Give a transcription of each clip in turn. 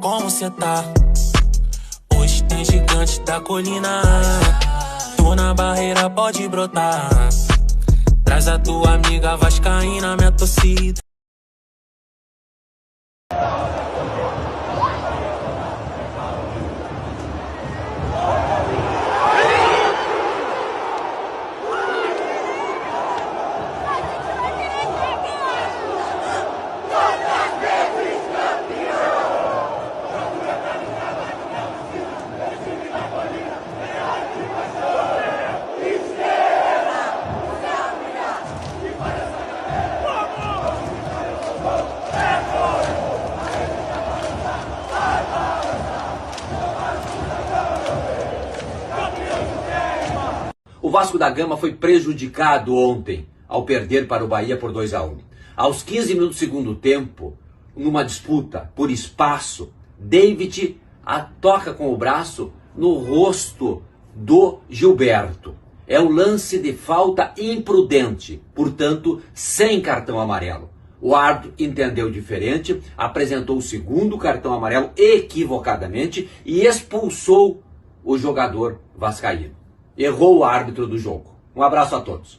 como cê tá? Hoje tem gigante da colina. Tô na barreira, pode brotar. Traz a tua amiga vascaína, minha torcida. O Vasco da Gama foi prejudicado ontem ao perder para o Bahia por 2-1. Aos 15 minutos do segundo tempo, numa disputa por espaço, David toca com o braço no rosto do Gilberto. É o lance de falta imprudente, portanto, sem cartão amarelo. O árbitro entendeu diferente, apresentou o segundo cartão amarelo equivocadamente e expulsou o jogador vascaíno. Errou o árbitro do jogo. Um abraço a todos.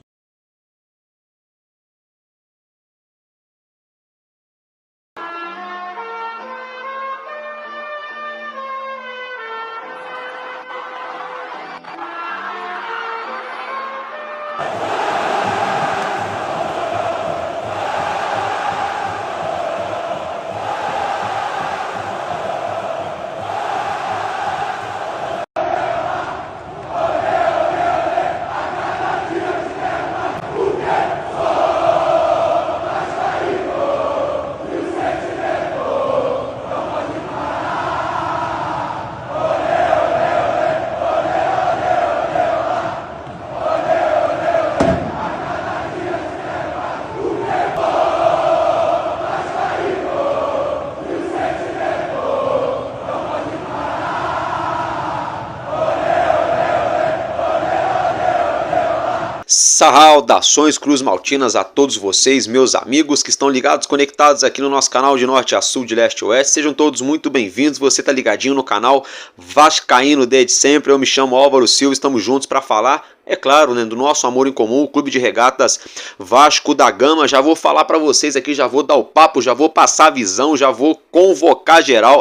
Saudações Cruz Maltinas a todos vocês, meus amigos que estão ligados, conectados aqui no nosso canal de norte a sul, de leste a oeste. Sejam todos muito bem-vindos. Você tá ligadinho no canal Vascaíno desde sempre. Eu me chamo Álvaro Silva, estamos juntos para falar, é claro, né, do nosso amor em comum, o Clube de Regatas Vasco da Gama. Já vou falar para vocês aqui, já vou dar o papo, já vou passar a visão, já vou convocar geral.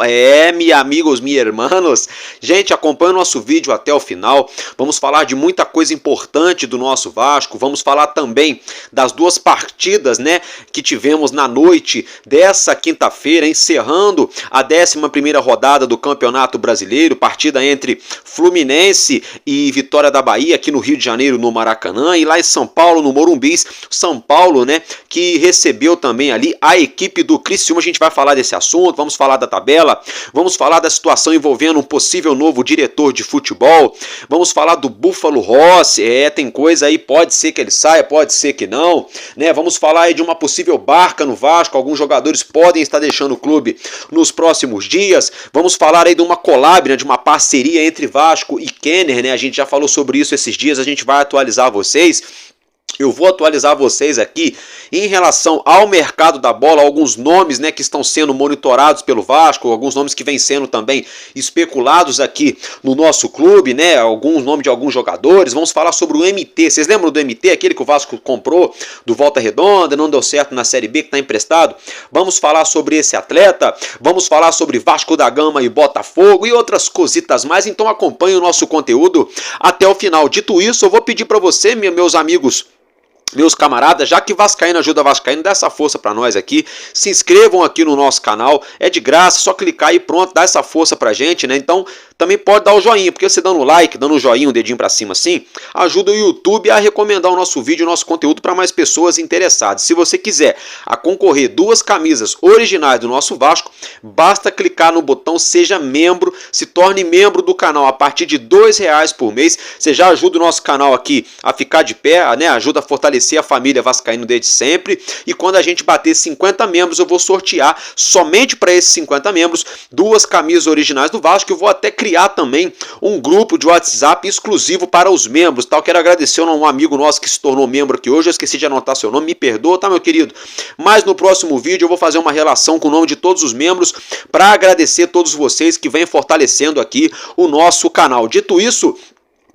Meus amigos, meus irmãos. Gente, acompanha o nosso vídeo até o final. Vamos falar de muita coisa importante do nosso Vasco. Vamos falar também das duas partidas, né, que tivemos na noite dessa quinta-feira, encerrando a 11ª rodada do Campeonato Brasileiro, partida entre Fluminense e Vitória da Bahia, aqui no Rio de Janeiro, no Maracanã, e lá em São Paulo, no Morumbis. São Paulo, né, que recebeu também ali a equipe do Criciúma. A gente vai falar desse assunto, vamos falar da tabela, vamos falar da situação envolvendo um possível novo diretor de futebol, vamos falar do Búfalo Rossi. Tem coisa aí, pode ser que ele saia, pode ser que não, né? Vamos falar aí de uma possível barca no Vasco, alguns jogadores podem estar deixando o clube nos próximos dias. Vamos falar aí de uma collab, né, de uma parceria entre Vasco e Kenner, né? A gente já falou sobre isso esses dias, a gente vai atualizar vocês. Eu vou atualizar vocês aqui em relação ao mercado da bola, alguns nomes, né, que estão sendo monitorados pelo Vasco, alguns nomes que vêm sendo também especulados aqui no nosso clube, né, alguns nomes de alguns jogadores. Vamos falar sobre o MT. Vocês lembram do MT, aquele que o Vasco comprou do Volta Redonda, não deu certo na Série B, que está emprestado? Vamos falar sobre esse atleta, vamos falar sobre Vasco da Gama e Botafogo e outras cositas mais. Então acompanhe o nosso conteúdo até o final. Dito isso, eu vou pedir para você, meus amigos, meus camaradas, já que Vascaíno ajuda Vascaíno, dá essa força pra nós aqui, se inscrevam aqui no nosso canal, é de graça, só clicar e pronto, dá essa força pra gente, né? Então também pode dar o joinha, porque você dando like, dando um joinha, um dedinho pra cima assim, ajuda o YouTube a recomendar o nosso vídeo, o nosso conteúdo para mais pessoas interessadas. Se você quiser a concorrer 2 camisas originais do nosso Vasco, basta clicar no botão Seja Membro, se torne membro do canal a partir de R$2 por mês. Você já ajuda o nosso canal aqui a ficar de pé, né? Ajuda a fortalecer fortalecer a família vascaíno desde sempre, e quando a gente bater 50 membros, eu vou sortear somente para esses 50 membros 2 camisas originais do Vasco. Eu vou até criar também um grupo de WhatsApp exclusivo para os membros, tá? Eu quero agradecer a um amigo nosso que se tornou membro aqui hoje, eu esqueci de anotar seu nome, me perdoa, tá, meu querido? Mas no próximo vídeo eu vou fazer uma relação com o nome de todos os membros para agradecer a todos vocês que vêm fortalecendo aqui o nosso canal. Dito isso,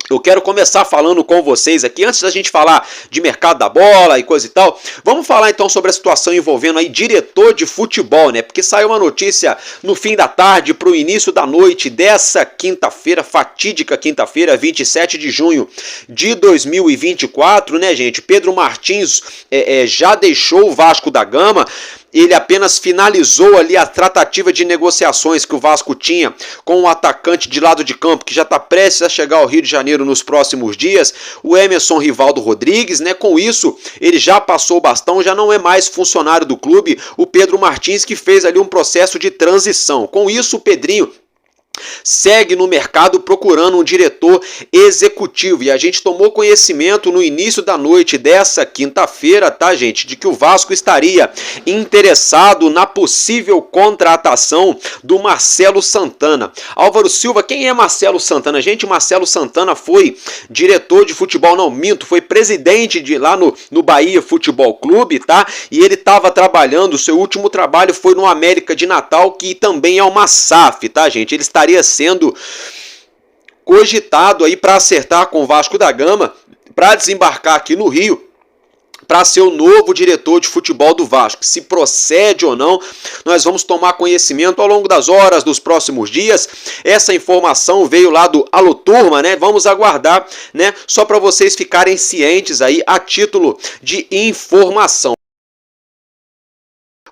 eu quero começar falando com vocês aqui, antes da gente falar de mercado da bola e coisa e tal, vamos falar então sobre a situação envolvendo aí diretor de futebol, né? Porque saiu uma notícia no fim da tarde para o início da noite dessa quinta-feira, fatídica quinta-feira, 27 de junho de 2024, né, gente? Pedro Martins já deixou o Vasco da Gama. Ele apenas finalizou ali a tratativa de negociações que o Vasco tinha com o atacante de lado de campo, que já está prestes a chegar ao Rio de Janeiro nos próximos dias, o Emerson Rivaldo Rodrigues, né? Com isso, ele já passou o bastão, já não é mais funcionário do clube, o Pedro Martins, que fez ali um processo de transição. Com isso, o Pedrinho segue no mercado procurando um diretor executivo, e a gente tomou conhecimento no início da noite dessa quinta-feira, tá, gente, de que o Vasco estaria interessado na possível contratação do Marcelo Santana. Álvaro Silva, quem é Marcelo Santana? Gente, Marcelo Santana foi diretor de futebol, não, minto, foi presidente de lá no Bahia Futebol Clube, tá? E ele estava trabalhando, o seu último trabalho foi no América de Natal, que também é uma SAF, tá, gente? Ele estaria sendo cogitado aí para acertar com o Vasco da Gama, para desembarcar aqui no Rio, para ser o novo diretor de futebol do Vasco. Se procede ou não, nós vamos tomar conhecimento ao longo das horas, dos próximos dias. Essa informação veio lá do Alô Turma, né? Vamos aguardar, né? Só para vocês ficarem cientes aí a título de informação.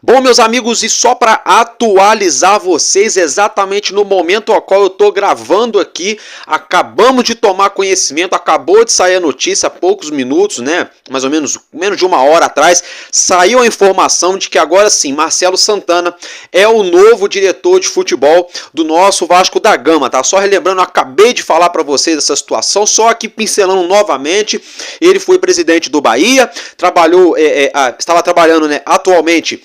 Bom, meus amigos, e só para atualizar vocês exatamente no momento ao qual eu estou gravando aqui, acabamos de tomar conhecimento, acabou de sair a notícia há poucos minutos, né? Mais ou menos de uma hora atrás, saiu a informação de que agora sim, Marcelo Santana é o novo diretor de futebol do nosso Vasco da Gama, tá? Só relembrando, eu acabei de falar para vocês essa situação, só aqui pincelando novamente, ele foi presidente do Bahia, estava trabalhando, né, atualmente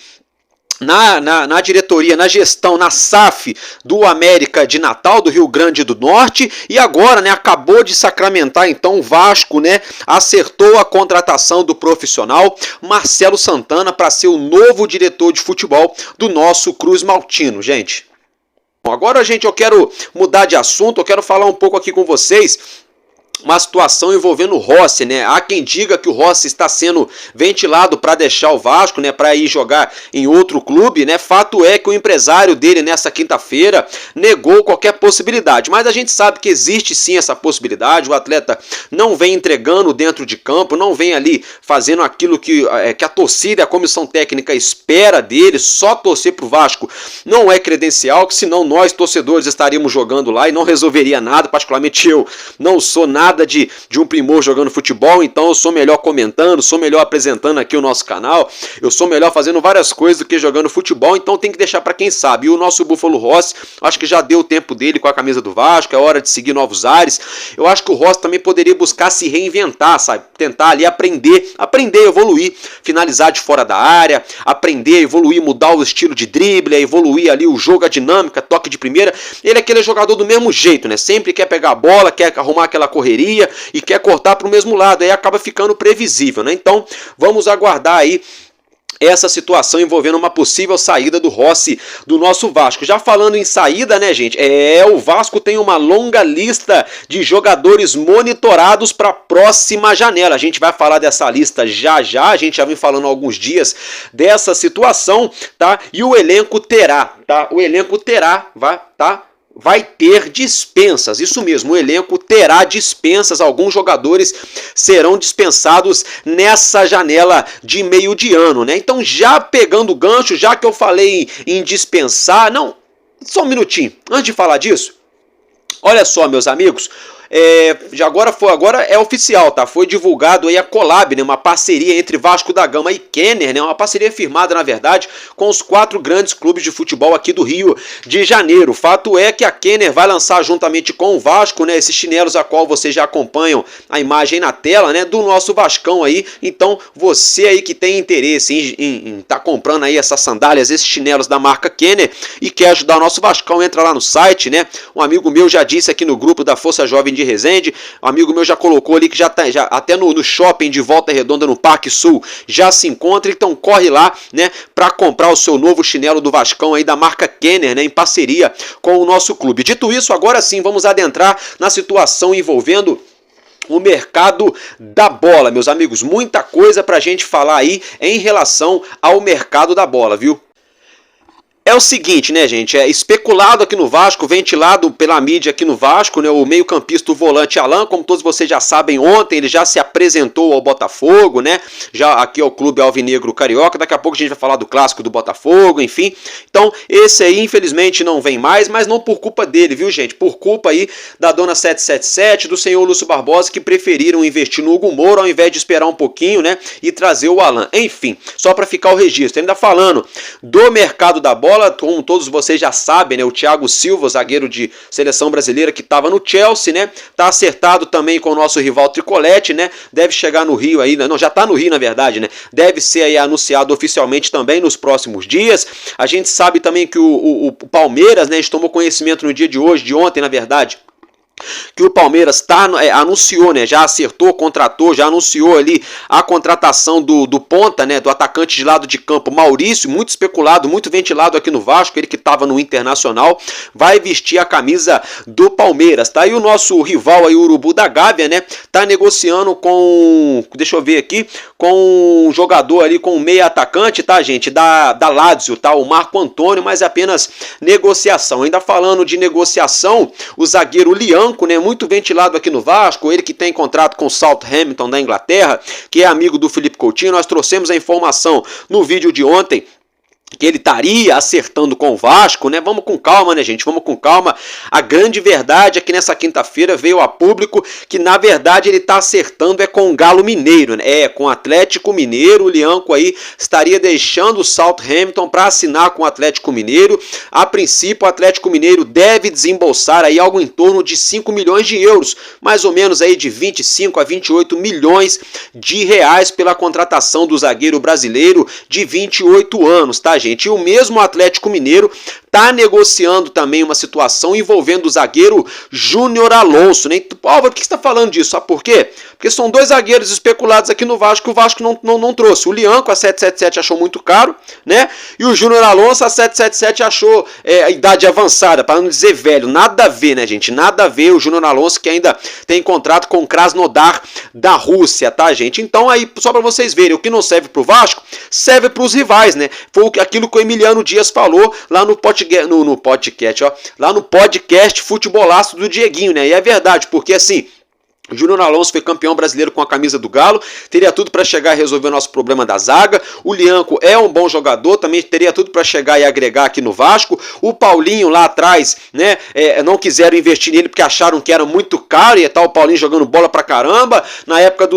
na diretoria, na gestão, na SAF do América de Natal, do Rio Grande do Norte, e agora, né, acabou de sacramentar, então o Vasco, né, acertou a contratação do profissional Marcelo Santana para ser o novo diretor de futebol do nosso Cruz Maltino, gente. Bom, agora, gente, eu quero mudar de assunto, eu quero falar um pouco aqui com vocês uma situação envolvendo o Rossi, né? Há quem diga que o Rossi está sendo ventilado para deixar o Vasco, né? Para ir jogar em outro clube, né? Fato é que o empresário dele nessa quinta-feira negou qualquer possibilidade, mas a gente sabe que existe sim essa possibilidade. O atleta não vem entregando dentro de campo, não vem ali fazendo aquilo que a torcida, a comissão técnica espera dele. Só torcer pro Vasco não é credencial, que senão nós torcedores estaríamos jogando lá e não resolveria nada. Particularmente eu não sou nada de um primor jogando futebol, então eu sou melhor comentando, sou melhor apresentando aqui o nosso canal, eu sou melhor fazendo várias coisas do que jogando futebol, então tem que deixar para quem sabe. E o nosso Búfalo Rossi, acho que já deu o tempo dele com a camisa do Vasco, é hora de seguir novos ares. Eu acho que o Rossi também poderia buscar se reinventar, sabe? Tentar ali aprender, evoluir, finalizar de fora da área, aprender, evoluir, mudar o estilo de drible, evoluir ali o jogo, a dinâmica, toque de primeira. Ele é aquele jogador do mesmo jeito, né? Sempre quer pegar a bola, quer arrumar aquela correria e quer cortar para o mesmo lado, aí acaba ficando previsível, né? Então vamos aguardar aí essa situação envolvendo uma possível saída do Rossi do nosso Vasco. Já falando em saída, né, gente? O Vasco tem uma longa lista de jogadores monitorados para a próxima janela. A gente vai falar dessa lista já, a gente já vem falando há alguns dias dessa situação, tá? E o elenco terá, tá? O elenco terá, vai ter dispensas, isso mesmo, o elenco terá dispensas, alguns jogadores serão dispensados nessa janela de meio de ano, né? Então, já pegando o gancho, já que eu falei em dispensar, não, só um minutinho, antes de falar disso, olha só, meus amigos, agora é oficial, tá? Foi divulgado aí a collab, né? Uma parceria entre Vasco da Gama e Kenner, né? Uma parceria firmada, na verdade, com os 4 grandes clubes de futebol aqui do Rio de Janeiro. O fato é que a Kenner vai lançar juntamente com o Vasco, né? Esses chinelos a qual vocês já acompanham a imagem na tela, né? Do nosso Vascão aí. Então, você aí que tem interesse em tá comprando aí essas sandálias, esses chinelos da marca Kenner e quer ajudar o nosso Vascão, entra lá no site, né? Um amigo meu já disse aqui no grupo da Força Jovem de Resende, um amigo meu já colocou ali que já até no shopping de Volta Redonda, no Parque Sul, já se encontra, então corre lá, né, para comprar o seu novo chinelo do Vascão aí da marca Kenner, né, em parceria com o nosso clube. Dito isso, agora sim, vamos adentrar na situação envolvendo o mercado da bola, meus amigos. Muita coisa pra gente falar aí em relação ao mercado da bola, viu? É o seguinte, né, gente, é especulado aqui no Vasco, ventilado pela mídia aqui no Vasco, né, o meio-campista, o volante Alan, como todos vocês já sabem, ontem ele já se apresentou ao Botafogo, né, já aqui ao Clube Alvinegro Carioca, daqui a pouco a gente vai falar do clássico do Botafogo, enfim, então esse aí infelizmente não vem mais, mas não por culpa dele, viu, gente, por culpa aí da dona 777, do senhor Lúcio Barbosa, que preferiram investir no Hugo Moura ao invés de esperar um pouquinho, né, e trazer o Alan, enfim, só para ficar o registro, ainda falando do mercado da bola, como todos vocês já sabem, né, o Thiago Silva, zagueiro de seleção brasileira que estava no Chelsea, né, tá acertado também com o nosso rival Tricolete, né, deve chegar no Rio aí, não, já tá no Rio na verdade, né, deve ser aí anunciado oficialmente também nos próximos dias. A gente sabe também que o Palmeiras, né, a gente tomou conhecimento no dia de hoje, de ontem na verdade, que o Palmeiras anunciou, né, já acertou, contratou, já anunciou ali a contratação do ponta, né, do atacante de lado de campo Maurício, muito especulado, muito ventilado aqui no Vasco, ele que estava no Internacional, vai vestir a camisa do Palmeiras, tá? E o nosso rival aí, o Urubu da Gávea, né, tá negociando com, deixa eu ver aqui, com um jogador ali, com um meia atacante, tá, gente, da Lazio, tá, o Marco Antônio, mas apenas negociação. Ainda falando de negociação, o zagueiro Lianco, né, muito ventilado aqui no Vasco, ele que tem contrato com o Southampton da Inglaterra, que é amigo do Felipe Coutinho, nós trouxemos a informação no vídeo de ontem, que ele estaria acertando com o Vasco, né? Vamos com calma, né, gente? Vamos com calma. A grande verdade é que nessa quinta-feira veio a público que, na verdade, ele está acertando com o Galo Mineiro, né? Com o Atlético Mineiro. O Lianco aí estaria deixando o Southampton para assinar com o Atlético Mineiro. A princípio, o Atlético Mineiro deve desembolsar aí algo em torno de 5 milhões de euros, mais ou menos aí de 25 a 28 milhões de reais pela contratação do zagueiro brasileiro de 28 anos, tá, gente? E o mesmo Atlético Mineiro está negociando também uma situação envolvendo o zagueiro Júnior Alonso, né? Álvaro, por que você está falando disso? Sabe por quê? Porque são dois zagueiros especulados aqui no Vasco que o Vasco não trouxe. O Lianco, a 777, achou muito caro, né? E o Júnior Alonso, a 777, achou a idade avançada, para não dizer velho. Nada a ver, né, gente? Nada a ver. O Júnior Alonso que ainda tem contrato com o Krasnodar da Rússia, tá, gente? Então aí, só para vocês verem, o que não serve pro Vasco, serve pros rivais, né? Foi aquilo que o Emiliano Dias falou lá no podcast, ó, lá no podcast Futebolaço do Dieguinho, né? E é verdade, porque assim, Júnior Alonso foi campeão brasileiro com a camisa do Galo, teria tudo para chegar e resolver o nosso problema da zaga. O Lianco é um bom jogador, também teria tudo para chegar e agregar aqui no Vasco. O Paulinho lá atrás, né, não quiseram investir nele porque acharam que era muito caro e tal, o Paulinho jogando bola pra caramba. Na época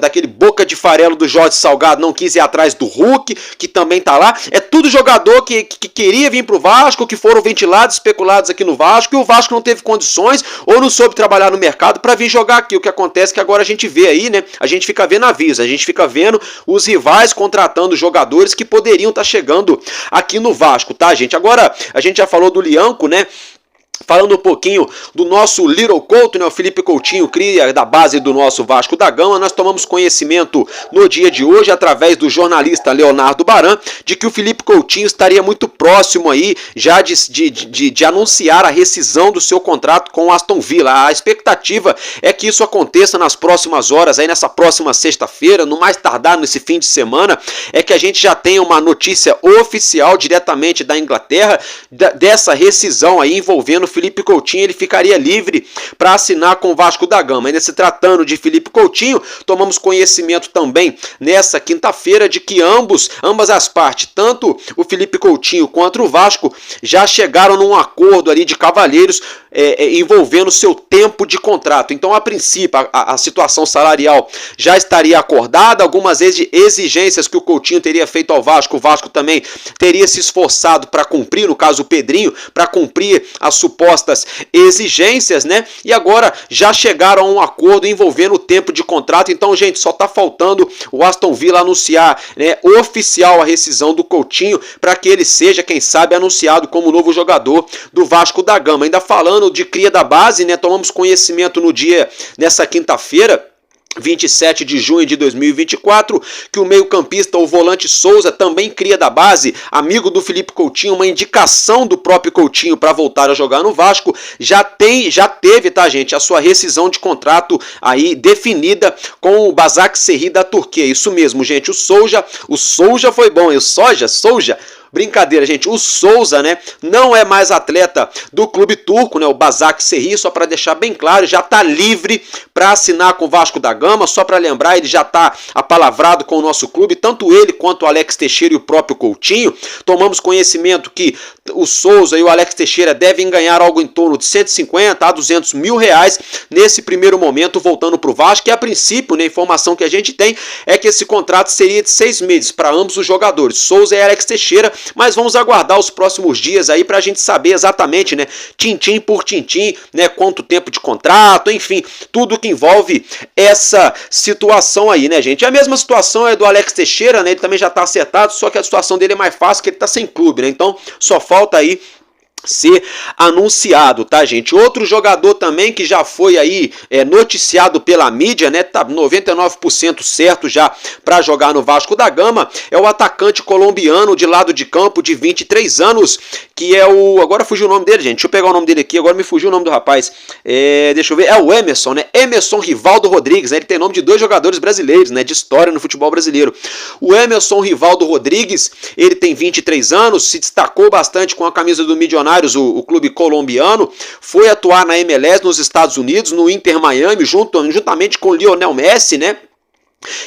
daquele boca de farelo do Jorge Salgado, não quis ir atrás do Hulk, que também tá lá. É tudo jogador que queria vir pro Vasco, que foram ventilados, especulados aqui no Vasco, e o Vasco não teve condições ou não soube trabalhar no mercado para vir jogar aqui. O que acontece é que agora a gente vê aí, né? A gente fica vendo avisos, a gente fica vendo os rivais contratando jogadores que poderiam estar chegando aqui no Vasco, tá, gente? Agora, a gente já falou do Lianco, né? Falando um pouquinho do nosso Little Couto, né, o Felipe Coutinho, cria da base do nosso Vasco da Gama, nós tomamos conhecimento no dia de hoje, através do jornalista Leonardo Baran, de que o Felipe Coutinho estaria muito próximo aí, já de anunciar a rescisão do seu contrato com o Aston Villa. A expectativa é que isso aconteça nas próximas horas, aí nessa próxima sexta-feira, no mais tardar nesse fim de semana, é que a gente já tenha uma notícia oficial diretamente da Inglaterra, dessa rescisão aí envolvendo Felipe Coutinho. Ele ficaria livre para assinar com o Vasco da Gama. Ainda se tratando de Felipe Coutinho, tomamos conhecimento também nessa quinta-feira de que ambas as partes, tanto o Felipe Coutinho quanto o Vasco, já chegaram num acordo ali de cavalheiros envolvendo seu tempo de contrato. Então, a princípio, a situação salarial já estaria acordada, algumas exigências que o Coutinho teria feito ao Vasco, o Vasco também teria se esforçado para cumprir, no caso o Pedrinho, para cumprir as supostas exigências, né? E agora já chegaram a um acordo envolvendo o tempo de contrato. Então, gente, só tá faltando o Aston Villa anunciar, né, oficial a rescisão do Coutinho para que ele seja, quem sabe, anunciado como novo jogador do Vasco da Gama. Ainda falando de cria da base, né? Tomamos conhecimento nessa quinta-feira, 27 de junho de 2024, que o meio-campista, o volante Souza, também cria da base, amigo do Felipe Coutinho, uma indicação do próprio Coutinho para voltar a jogar no Vasco, já teve, tá, gente, a sua rescisão de contrato aí definida com o Başakşehir da Turquia. Isso mesmo, gente, o Souza foi bom, o Souza. Brincadeira, gente, o Souza, né, não é mais atleta do clube turco, né, o Başakşehir, só para deixar bem claro, já está livre para assinar com o Vasco da Gama. Só para lembrar, ele já está apalavrado com o nosso clube, tanto ele quanto o Alex Teixeira e o próprio Coutinho. Tomamos conhecimento que o Souza e o Alex Teixeira devem ganhar algo em torno de 150 a 200 mil reais nesse primeiro momento, voltando para o Vasco, e a princípio, né, a informação que a gente tem é que esse contrato seria de 6 meses para ambos os jogadores, Souza e Alex Teixeira. Mas vamos aguardar os próximos dias aí para a gente saber exatamente, né, tintim por tintim, né, quanto tempo de contrato, enfim, tudo que envolve essa situação aí, né, gente. A mesma situação é do Alex Teixeira, né, ele também já está acertado, só que a situação dele é mais fácil, que ele está sem clube, né, então só falta aí ser anunciado, tá, gente? Outro jogador também que já foi aí noticiado pela mídia, né, tá 99% certo já para jogar no Vasco da Gama, é o atacante colombiano de lado de campo de 23 anos, que é agora fugiu o nome dele, gente, deixa eu pegar o nome dele aqui, agora me fugiu o nome do rapaz, deixa eu ver, é o Emerson, né, Emerson Rivaldo Rodrigues, né, ele tem nome de 2 jogadores brasileiros, né, de história no futebol brasileiro. O Emerson Rivaldo Rodrigues, ele tem 23 anos, se destacou bastante com a camisa do Milionário, o clube colombiano, foi atuar na MLS nos Estados Unidos, no Inter Miami, juntamente com o Lionel Messi, né?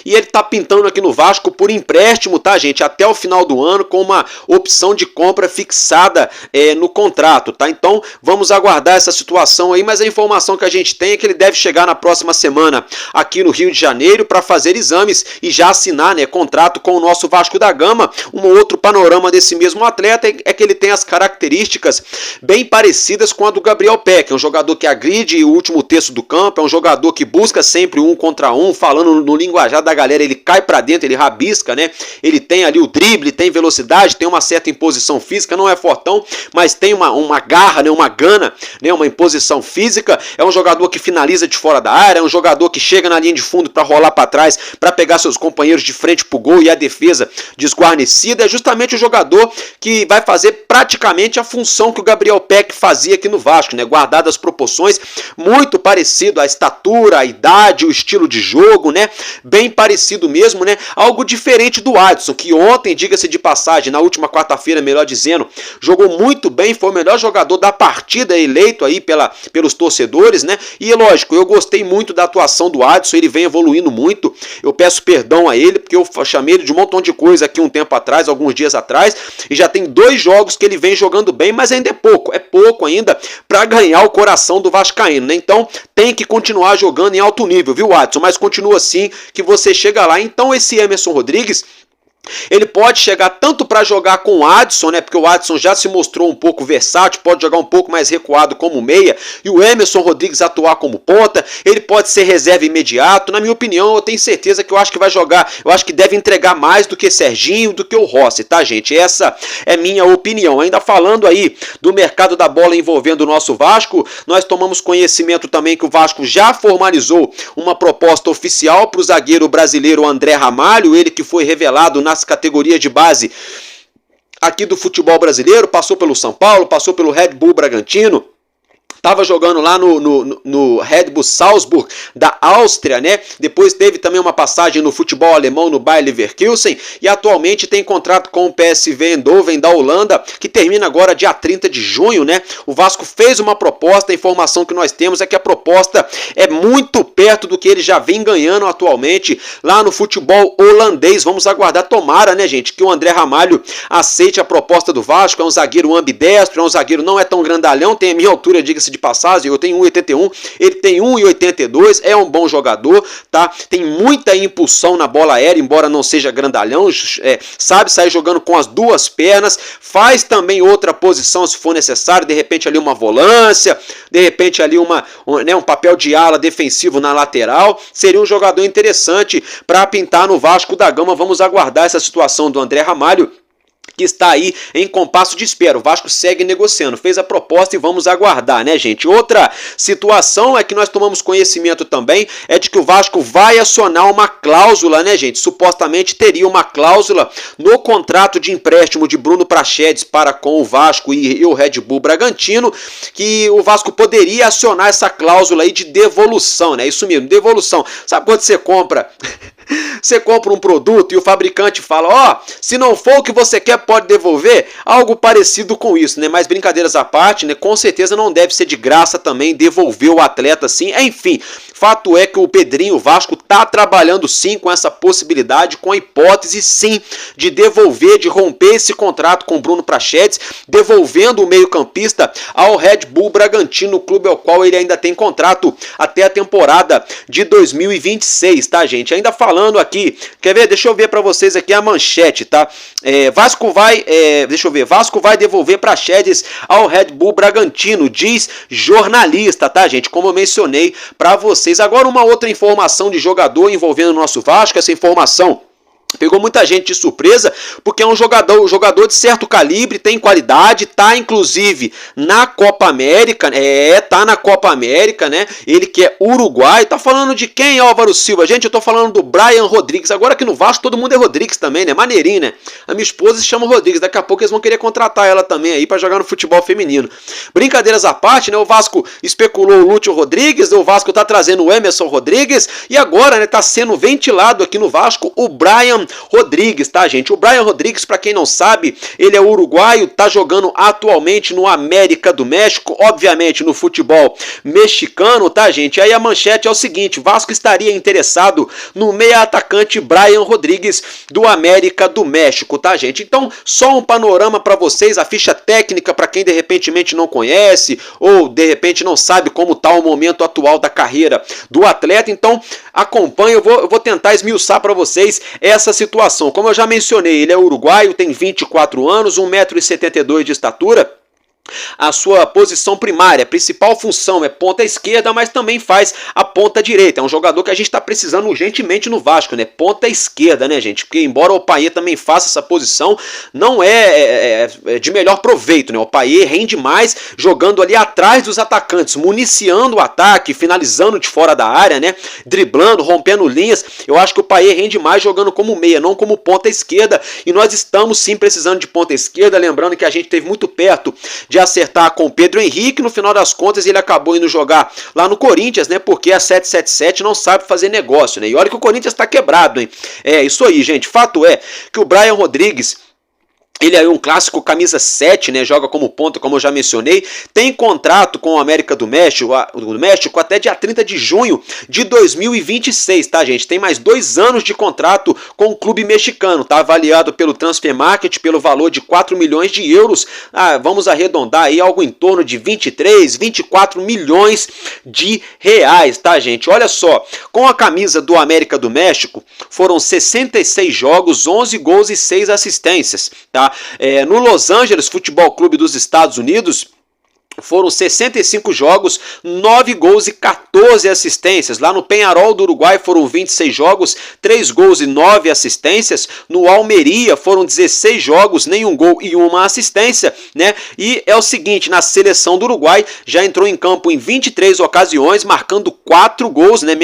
E ele tá pintando aqui no Vasco por empréstimo, tá, gente? Até o final do ano, com uma opção de compra fixada no contrato, tá? Então, vamos aguardar essa situação aí, mas a informação que a gente tem é que ele deve chegar na próxima semana aqui no Rio de Janeiro para fazer exames e já assinar, né, contrato com o nosso Vasco da Gama. Um outro panorama desse mesmo atleta é que ele tem as características bem parecidas com a do Gabriel Peck. É um jogador que agride o último terço do campo, é um jogador que busca sempre 1 contra 1, falando no linguajar da galera, ele cai pra dentro, ele rabisca, né? Ele tem ali o drible, tem velocidade, tem uma certa imposição física, não é fortão, mas tem uma garra, né? Uma gana, né? Uma imposição física. É um jogador que finaliza de fora da área, é um jogador que chega na linha de fundo para rolar para trás, para pegar seus companheiros de frente pro gol e a defesa desguarnecida. É justamente o jogador que vai fazer praticamente a função que o Gabriel Peck fazia aqui no Vasco, né? Guardado as proporções, muito parecido a estatura, a idade, o estilo de jogo, né? Bem parecido mesmo, né? Algo diferente do Adson, que ontem, diga-se de passagem, na última quarta-feira, melhor dizendo, jogou muito bem, foi o melhor jogador da partida, eleito aí pelos torcedores, né? E lógico, eu gostei muito da atuação do Adson, ele vem evoluindo muito. Eu peço perdão a ele, porque eu chamei ele de um montão de coisa aqui um tempo atrás, alguns dias atrás, e já tem 2 jogos que ele vem jogando bem, mas ainda é pouco ainda para ganhar o coração do vascaíno, né? Então tem que continuar jogando em alto nível, viu, Adson? Mas continua assim que você chega lá. Então esse Emerson Rodrigues, ele pode chegar tanto para jogar com o Adson, né? Porque o Adson já se mostrou um pouco versátil, pode jogar um pouco mais recuado como meia, e o Emerson Rodrigues atuar como ponta. Ele pode ser reserva imediato. Na minha opinião, eu tenho certeza que eu acho que vai jogar, eu acho que deve entregar mais do que Serginho, do que o Rossi, tá, gente? Essa é minha opinião. Ainda falando aí do mercado da bola envolvendo o nosso Vasco, nós tomamos conhecimento também que o Vasco já formalizou uma proposta oficial para o zagueiro brasileiro André Ramalho, ele que foi revelado nas categorias de base aqui do futebol brasileiro, passou pelo São Paulo, passou pelo Red Bull Bragantino, estava jogando lá no Red Bull Salzburg da Áustria, né? Depois teve também uma passagem no futebol alemão no Bayer Leverkusen e atualmente tem contrato com o PSV Eindhoven da Holanda, que termina agora dia 30 de junho, né? O Vasco fez uma proposta, a informação que nós temos é que a proposta é muito perto do que ele já vem ganhando atualmente lá no futebol holandês. Vamos aguardar, tomara, né, gente, que o André Ramalho aceite a proposta do Vasco. É um zagueiro ambidestro, é um zagueiro não é tão grandalhão, tem a minha altura, diga-se de passagem, eu tenho 1,81, ele tem 1,82, é um bom jogador, tá? Tem muita impulsão na bola aérea, embora não seja grandalhão, sabe sair jogando com as duas pernas, faz também outra posição se for necessário, de repente ali uma volância, de repente ali um papel de ala defensivo na lateral, seria um jogador interessante para pintar no Vasco da Gama. Vamos aguardar essa situação do André Ramalho, que está aí em compasso de espera. O Vasco segue negociando, fez a proposta e vamos aguardar, né, gente? Outra situação é que nós tomamos conhecimento também, é de que o Vasco vai acionar uma cláusula, né, gente? Supostamente teria uma cláusula no contrato de empréstimo de Bruno Praxedes para com o Vasco e o Red Bull Bragantino, que o Vasco poderia acionar essa cláusula aí de devolução, né? Isso mesmo, devolução. Sabe quando você compra... Você compra um produto e o fabricante fala, ó, se não for o que você quer, pode devolver? Algo parecido com isso, né? Mas brincadeiras à parte, né? Com certeza não deve ser de graça também devolver o atleta assim. Enfim, fato é que o Pedrinho, o Vasco, tá trabalhando sim com essa possibilidade, com a hipótese sim de devolver, de romper esse contrato com o Bruno Praxedes, devolvendo o meio-campista ao Red Bull Bragantino, clube ao qual ele ainda tem contrato até a temporada de 2026, tá, gente? Ainda falando aqui, quer ver? Deixa eu ver para vocês aqui a manchete, tá? Vasco vai devolver Praxedes ao Red Bull Bragantino, diz jornalista, tá, gente? Como eu mencionei para vocês. Agora uma outra informação de jogador envolvendo o nosso Vasco, essa informação pegou muita gente de surpresa, porque é um jogador de certo calibre, tem qualidade, tá inclusive na Copa América, tá na Copa América, né? Ele que é uruguaio, tá falando de quem, Álvaro Silva? Gente, eu tô falando do Brian Rodrigues. Agora aqui no Vasco todo mundo é Rodrigues também, né? Maneirinho, né? A minha esposa se chama Rodrigues, daqui a pouco eles vão querer contratar ela também aí pra jogar no futebol feminino. Brincadeiras à parte, né? O Vasco especulou o Lúcio Rodrigues, o Vasco tá trazendo o Emerson Rodrigues e agora, né, tá sendo ventilado aqui no Vasco o Brian Rodrigues, tá, gente? O Brian Rodrigues, para quem não sabe, ele é uruguaio, tá jogando atualmente no América do México, obviamente no futebol mexicano, tá, gente? Aí a manchete é o seguinte: Vasco estaria interessado no meia-atacante Brian Rodrigues do América do México, tá, gente? Então, só um panorama para vocês, a ficha técnica para quem de repente não conhece ou de repente não sabe como tá o momento atual da carreira do atleta. Então, acompanhe, eu vou tentar esmiuçar para vocês essa situação. Como eu já mencionei, ele é uruguaio, tem 24 anos, 1,72 m de estatura. A sua posição primária, principal função é ponta esquerda, mas também faz a ponta direita. É um jogador que a gente está precisando urgentemente no Vasco, né? Ponta esquerda, né, gente? Porque embora o Payet também faça essa posição, não é de melhor proveito, né? O Payet rende mais jogando ali atrás dos atacantes, municiando o ataque, finalizando de fora da área, né? Driblando, rompendo linhas. Eu acho que o Payet rende mais jogando como meia, não como ponta esquerda. E nós estamos sim precisando de ponta esquerda, lembrando que a gente esteve muito perto de acertar com o Pedro Henrique, no final das contas ele acabou indo jogar lá no Corinthians, né, porque a 777 não sabe fazer negócio, né, e olha que o Corinthians tá quebrado, hein, isso aí, gente, fato é que o Brian Rodrigues, ele é um clássico camisa 7, né? Joga como ponta, como eu já mencionei. Tem contrato com o América do México até dia 30 de junho de 2026, tá, gente? Tem mais 2 anos de contrato com o clube mexicano. Tá avaliado pelo Transfer Market pelo valor de 4 milhões de euros. Vamos arredondar aí algo em torno de 23, 24 milhões de reais, tá, gente? Olha só, com a camisa do América do México, foram 66 jogos, 11 gols e 6 assistências, tá? No Los Angeles Futebol Clube dos Estados Unidos, foram 65 jogos, 9 gols e 14 assistências. Lá no Peñarol do Uruguai foram 26 jogos, 3 gols e 9 assistências. No Almeria foram 16 jogos, nenhum gol e 1 assistência, né? E é o seguinte, na seleção do Uruguai já entrou em campo em 23 ocasiões, marcando 4 gols, né?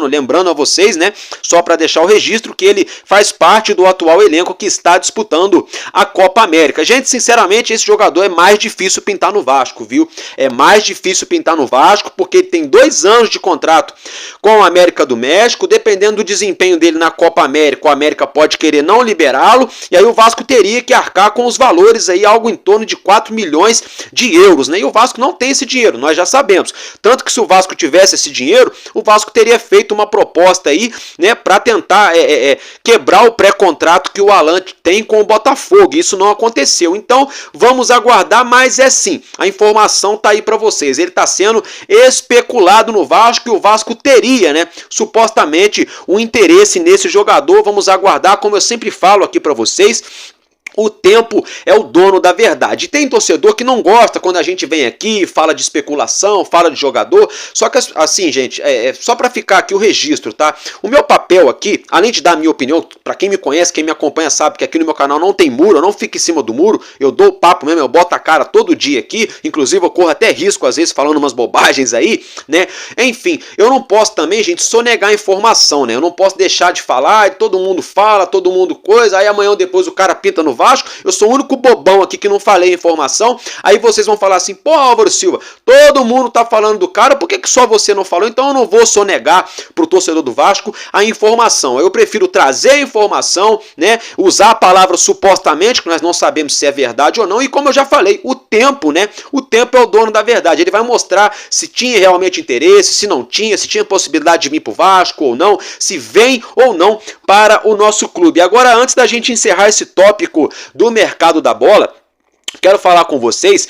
Lembrando a vocês, né? Só para deixar o registro que ele faz parte do atual elenco que está disputando a Copa América. Gente, sinceramente, esse jogador é mais difícil pintar no Vasco, viu? É mais difícil pintar no Vasco porque ele tem 2 anos de contrato com a América do México. Dependendo do desempenho dele na Copa América, o América pode querer não liberá-lo e aí o Vasco teria que arcar com os valores aí, algo em torno de 4 milhões de euros, né? E o Vasco não tem esse dinheiro, nós já sabemos. Tanto que se o Vasco tivesse esse dinheiro, o Vasco teria feito uma proposta aí, né, para tentar quebrar o pré-contrato que o Alan tem com o Botafogo. Isso não aconteceu. Então, vamos aguardar, mas sim, a informação informação tá aí para vocês. Ele tá sendo especulado no Vasco e o Vasco teria, né, supostamente um interesse nesse jogador. Vamos aguardar, como eu sempre falo aqui para vocês. O tempo é o dono da verdade. Tem torcedor que não gosta quando a gente vem aqui, fala de especulação, fala de jogador. Só que assim, gente, só para ficar aqui o registro, tá? O meu papel aqui, além de dar a minha opinião, para quem me conhece, quem me acompanha sabe que aqui no meu canal não tem muro, eu não fico em cima do muro, eu dou o papo mesmo, eu boto a cara todo dia aqui, inclusive eu corro até risco às vezes falando umas bobagens aí, né? Enfim, eu não posso também, gente, sonegar informação, né? Eu não posso deixar de falar, todo mundo fala, todo mundo coisa, aí amanhã ou depois o cara pinta no Vasco. Eu sou o único bobão aqui que não falei a informação. Aí vocês vão falar assim: pô, Álvaro Silva, todo mundo tá falando do cara, por que só você não falou? Então eu não vou sonegar pro torcedor do Vasco a informação. Eu prefiro trazer a informação, né? Usar a palavra supostamente, que nós não sabemos se é verdade ou não. E como eu já falei, o tempo, né? O tempo é o dono da verdade. Ele vai mostrar se tinha realmente interesse, se não tinha, se tinha possibilidade de vir pro Vasco ou não, se vem ou não para o nosso clube. Agora, antes da gente encerrar esse tópico do mercado da bola, quero falar com vocês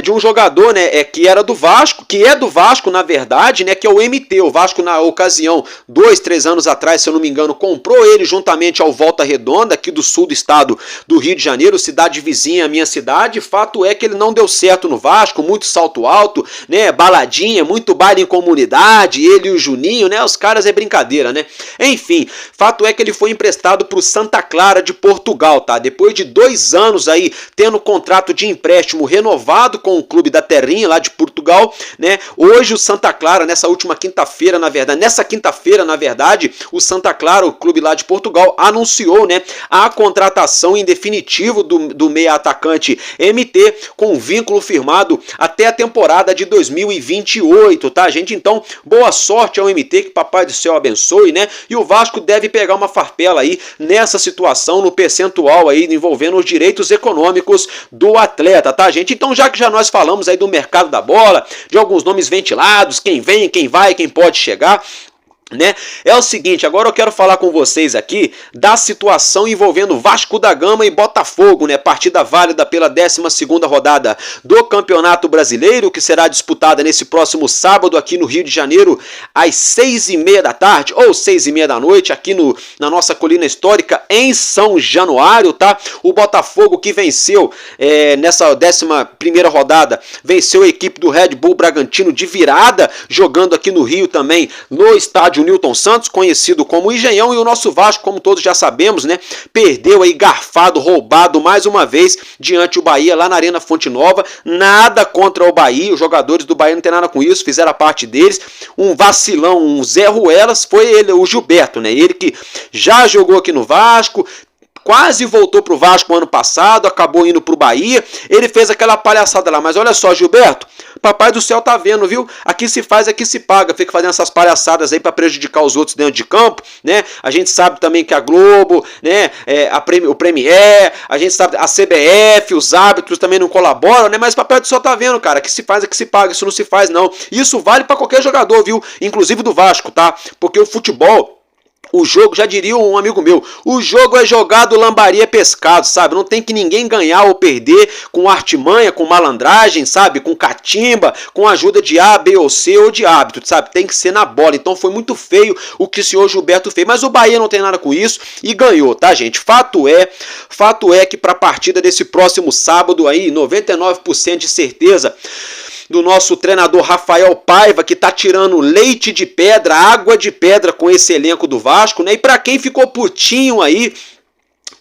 de um jogador, né, que era do Vasco, que é do Vasco na verdade, né, que é o MT. O Vasco na ocasião, 2, 3 anos atrás, se eu não me engano, comprou ele juntamente ao Volta Redonda, aqui do sul do estado do Rio de Janeiro, cidade vizinha à minha cidade. Fato é que ele não deu certo no Vasco, muito salto alto, né, baladinha, muito baile em comunidade, ele e o Juninho, né, os caras é brincadeira, né. Enfim, fato é que ele foi emprestado para o Santa Clara de Portugal, tá? Depois de 2 anos aí tendo contrato de empréstimo renovado com o clube da Terrinha lá de Portugal, né? Hoje o Santa Clara, nessa quinta-feira, na verdade, o Santa Clara, o clube lá de Portugal, anunciou, né, a contratação em definitivo do meia atacante MT, com vínculo firmado até a temporada de 2028, tá, gente? Então, boa sorte ao MT, que papai do céu abençoe, né? E o Vasco deve pegar uma farpela aí nessa situação, no percentual aí envolvendo os direitos econômicos do atleta, tá, gente? Então, já que nós falamos aí do mercado da bola, de alguns nomes ventilados, quem vem, quem vai, quem pode chegar, né? É o seguinte, agora eu quero falar com vocês aqui da situação envolvendo Vasco da Gama e Botafogo, né? Partida válida pela 12ª rodada do Campeonato Brasileiro, que será disputada nesse próximo sábado aqui no Rio de Janeiro, às 6h30 da tarde ou 6h30 da noite, aqui na nossa colina histórica em São Januário, tá? O Botafogo, que venceu nessa 11ª rodada, venceu a equipe do Red Bull Bragantino de virada, jogando aqui no Rio também, no estádio Newton Santos, conhecido como Engenhão. E o nosso Vasco, como todos já sabemos, né, perdeu aí garfado, roubado mais uma vez diante do Bahia lá na Arena Fonte Nova. Nada contra o Bahia, os jogadores do Bahia não tem nada com isso, fizeram a parte deles. Um vacilão, um Zé Ruelas, foi ele, o Gilberto, né, ele que já jogou aqui no Vasco, quase voltou pro Vasco ano passado, acabou indo pro Bahia. Ele fez aquela palhaçada lá, mas olha só, Gilberto, papai do céu tá vendo, viu? Aqui se faz, aqui se paga. Fica fazendo essas palhaçadas aí para prejudicar os outros dentro de campo, né? A gente sabe também que a Globo, né, o Premier, a gente sabe a CBF, os árbitros também não colaboram, né? Mas papai do céu tá vendo, cara, que se faz, aqui se paga. Isso não se faz, não. Isso vale para qualquer jogador, viu? Inclusive do Vasco, tá? Porque o futebol, o jogo, já diria um amigo meu, o jogo é jogado, lambaria, pescado, sabe? Não tem que ninguém ganhar ou perder com artimanha, com malandragem, sabe? Com catimba, com ajuda de A, B ou C ou de árbitro, sabe? Tem que ser na bola. Então foi muito feio o que o senhor Gilberto fez, mas o Bahia não tem nada com isso e ganhou, tá, gente? Fato é que para a partida desse próximo sábado aí, 99% de certeza do nosso treinador Rafael Paiva, que tá tirando leite de pedra, água de pedra com esse elenco do Vasco, né? E para quem ficou putinho aí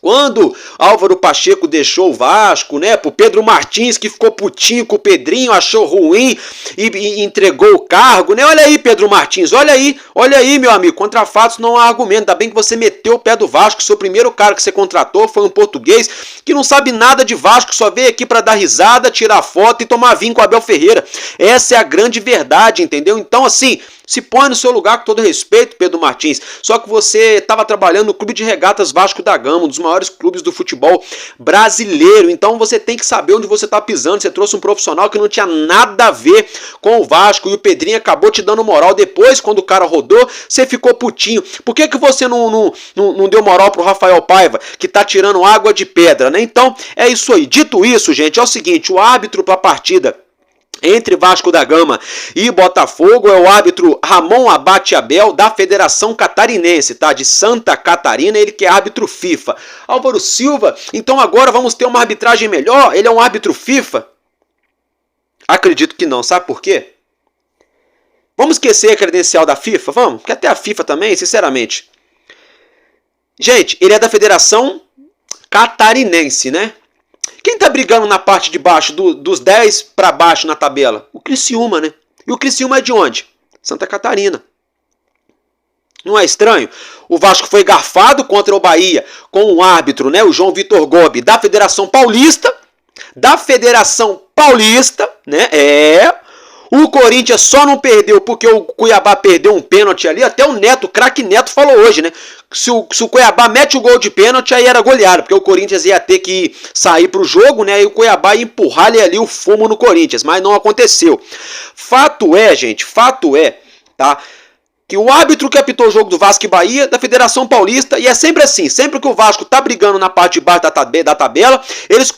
quando Álvaro Pacheco deixou o Vasco, né? Pro Pedro Martins, que ficou putinho com o Pedrinho, achou ruim e entregou o cargo, né? Olha aí, Pedro Martins, olha aí, meu amigo, contra fatos não há argumento. Ainda bem que você meteu o pé do Vasco. Seu primeiro cara que você contratou foi um português que não sabe nada de Vasco, só veio aqui para dar risada, tirar foto e tomar vinho com o Abel Ferreira. Essa é a grande verdade, entendeu? Então, assim, se põe no seu lugar com todo respeito, Pedro Martins. Só que você estava trabalhando no Clube de Regatas Vasco da Gama, um dos maiores clubes do futebol brasileiro. Então você tem que saber onde você está pisando. Você trouxe um profissional que não tinha nada a ver com o Vasco e o Pedrinho acabou te dando moral. Depois, quando o cara rodou, você ficou putinho. Por que você não deu moral pro Rafael Paiva, que tá tirando água de pedra, né? Então, é isso aí. Dito isso, gente, é o seguinte, o árbitro para a partida entre Vasco da Gama e Botafogo é o árbitro Ramon Abate Abel, da Federação Catarinense, tá? De Santa Catarina, ele que é árbitro FIFA. Álvaro Silva, então agora vamos ter uma arbitragem melhor? Ele é um árbitro FIFA? Acredito que não, sabe por quê? Vamos esquecer a credencial da FIFA? Vamos? Porque até a FIFA também, sinceramente. Gente, ele é da Federação Catarinense, né? Quem tá brigando na parte de baixo, dos 10 para baixo na tabela? O Criciúma, né? E o Criciúma é de onde? Santa Catarina. Não é estranho? O Vasco foi garfado contra o Bahia com um árbitro, né? O João Vitor Gobi, da Federação Paulista. Da Federação Paulista, né? O Corinthians só não perdeu porque o Cuiabá perdeu um pênalti ali. Até o Neto, o craque Neto, falou hoje, né? Se o Cuiabá mete o gol de pênalti, aí era goleado. Porque o Corinthians ia ter que sair pro jogo, né? E o Cuiabá ia empurrar ali o fumo no Corinthians. Mas não aconteceu. Fato é, gente, tá? Que o árbitro que apitou o jogo do Vasco e Bahia, da Federação Paulista, e é sempre assim. Sempre que o Vasco tá brigando na parte de baixo da tabela, eles...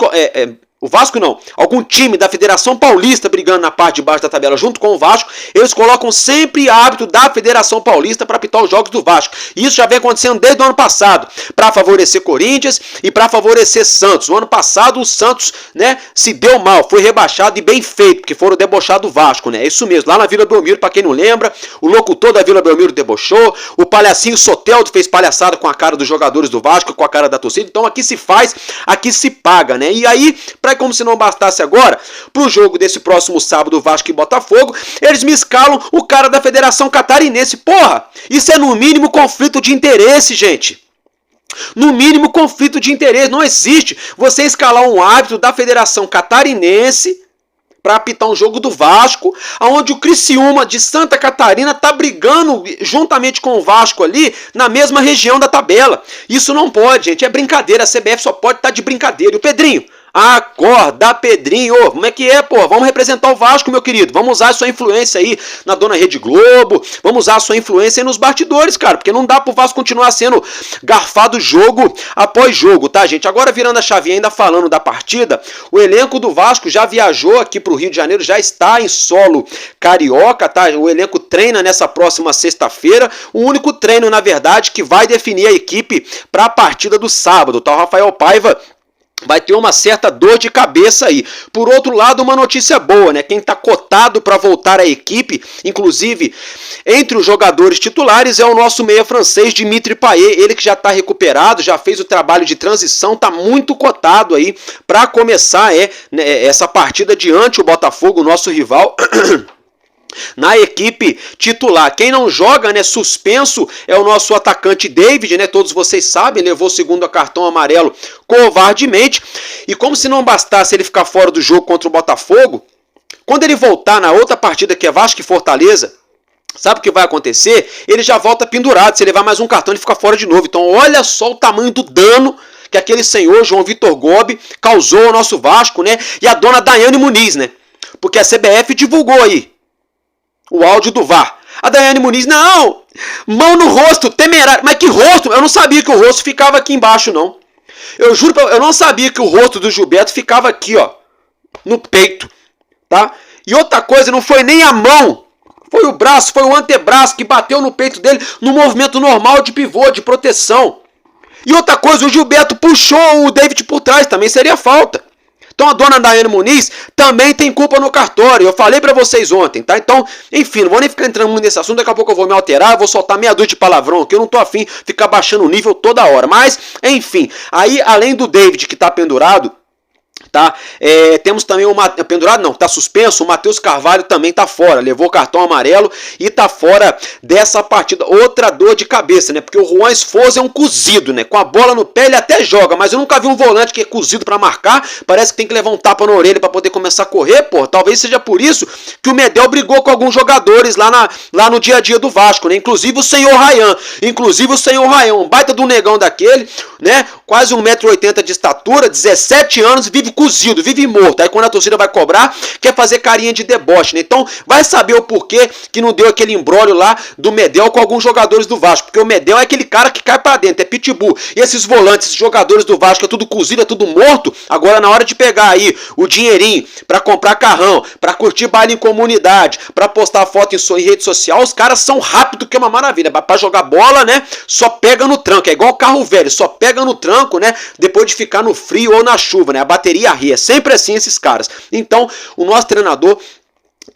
O Vasco não, algum time da Federação Paulista brigando na parte de baixo da tabela junto com o Vasco, eles colocam sempre árbitro da Federação Paulista para apitar os jogos do Vasco. E isso já vem acontecendo desde o ano passado, para favorecer Corinthians e para favorecer Santos. O ano passado o Santos, né, se deu mal, foi rebaixado e bem feito, porque foram debochados do Vasco, né? É isso mesmo, lá na Vila Belmiro, para quem não lembra, o locutor da Vila Belmiro debochou, o palhacinho Soteldo fez palhaçada com a cara dos jogadores do Vasco, com a cara da torcida. Então aqui se faz, aqui se paga, né? E aí, como se não bastasse agora, pro jogo desse próximo sábado, Vasco e Botafogo, eles me escalam o cara da Federação Catarinense. Porra, isso é no mínimo conflito de interesse, gente. No mínimo conflito de interesse. Não existe você escalar um árbitro da Federação Catarinense para apitar um jogo do Vasco, onde o Criciúma de Santa Catarina tá brigando juntamente com o Vasco ali na mesma região da tabela. Isso não pode, gente. É brincadeira. A CBF só pode estar de brincadeira. E o Pedrinho? Acorda, Pedrinho! Como é que é, pô? Vamos representar o Vasco, meu querido. Vamos usar a sua influência aí na dona Rede Globo. Vamos usar a sua influência aí nos bastidores, cara. Porque não dá pro Vasco continuar sendo garfado jogo após jogo, tá, gente? Agora, virando a chavinha, ainda falando da partida, o elenco do Vasco já viajou aqui pro Rio de Janeiro, já está em solo carioca, tá? O elenco treina nessa próxima sexta-feira. O único treino, na verdade, que vai definir a equipe para a partida do sábado, tá? O Rafael Paiva vai ter uma certa dor de cabeça aí. Por outro lado, uma notícia boa, né? Quem está cotado para voltar à equipe, inclusive entre os jogadores titulares, é o nosso meia francês Dimitri Payet. Ele que já está recuperado, já fez o trabalho de transição, está muito cotado aí para começar essa partida diante o Botafogo, nosso rival. Na equipe titular. Quem não joga, né, suspenso, é o nosso atacante David, né? Todos vocês sabem, levou o segundo cartão amarelo covardemente. E como se não bastasse ele ficar fora do jogo contra o Botafogo, quando ele voltar na outra partida que é Vasco e Fortaleza, sabe o que vai acontecer? Ele já volta pendurado. Se levar mais um cartão, ele fica fora de novo. Então olha só o tamanho do dano que aquele senhor João Vitor Gobi causou ao nosso Vasco, né? E a dona Daiane Muniz, né? Porque a CBF divulgou aí o áudio do VAR. A Daiane Muniz, não, mão no rosto, temerário. Mas que rosto? Eu não sabia que o rosto ficava aqui embaixo, não. Eu juro, eu não sabia que o rosto do Gilberto ficava aqui, ó, no peito, tá? E outra coisa, não foi nem a mão, foi o braço, foi o antebraço que bateu no peito dele no movimento normal de pivô, de proteção. E outra coisa, o Gilberto puxou o David por trás, também seria falta. Então a dona Daiane Muniz também tem culpa no cartório. Eu falei pra vocês ontem, tá? Então, enfim, não vou nem ficar entrando muito nesse assunto. Daqui a pouco eu vou me alterar, eu vou soltar meia dúzia de palavrão aqui. Eu não tô afim de ficar baixando o nível toda hora. Mas, enfim, aí além do David que tá pendurado, tá? Temos também o pendurado, não, tá suspenso. O Matheus Carvalho também tá fora, levou cartão amarelo e tá fora dessa partida. Outra dor de cabeça, né? Porque o Juan Esforza é um cozido, né? Com a bola no pé ele até joga, mas eu nunca vi um volante que é cozido pra marcar. Parece que tem que levar um tapa na orelha pra poder começar a correr, pô. Talvez seja por isso que o Medel brigou com alguns jogadores lá no dia a dia do Vasco, né? Inclusive o senhor Rayan, um baita do negão daquele, né? Quase 1,80 m de estatura, 17 anos, vive cozido, vive morto. Aí quando a torcida vai cobrar, quer fazer carinha de deboche, né? Então vai saber o porquê que não deu aquele imbróglio lá do Medel com alguns jogadores do Vasco. Porque o Medel é aquele cara que cai pra dentro, é pitbull. E esses volantes, esses jogadores do Vasco, é tudo cozido, é tudo morto. Agora na hora de pegar aí o dinheirinho pra comprar carrão, pra curtir baile em comunidade, pra postar foto em rede social, os caras são rápidos que é uma maravilha. Pra jogar bola, né? Só pega no tranco. É igual carro velho, só pega no tranco, né? Depois de ficar no frio ou na chuva, né? A bateria ria. Sempre assim esses caras. Então, o nosso treinador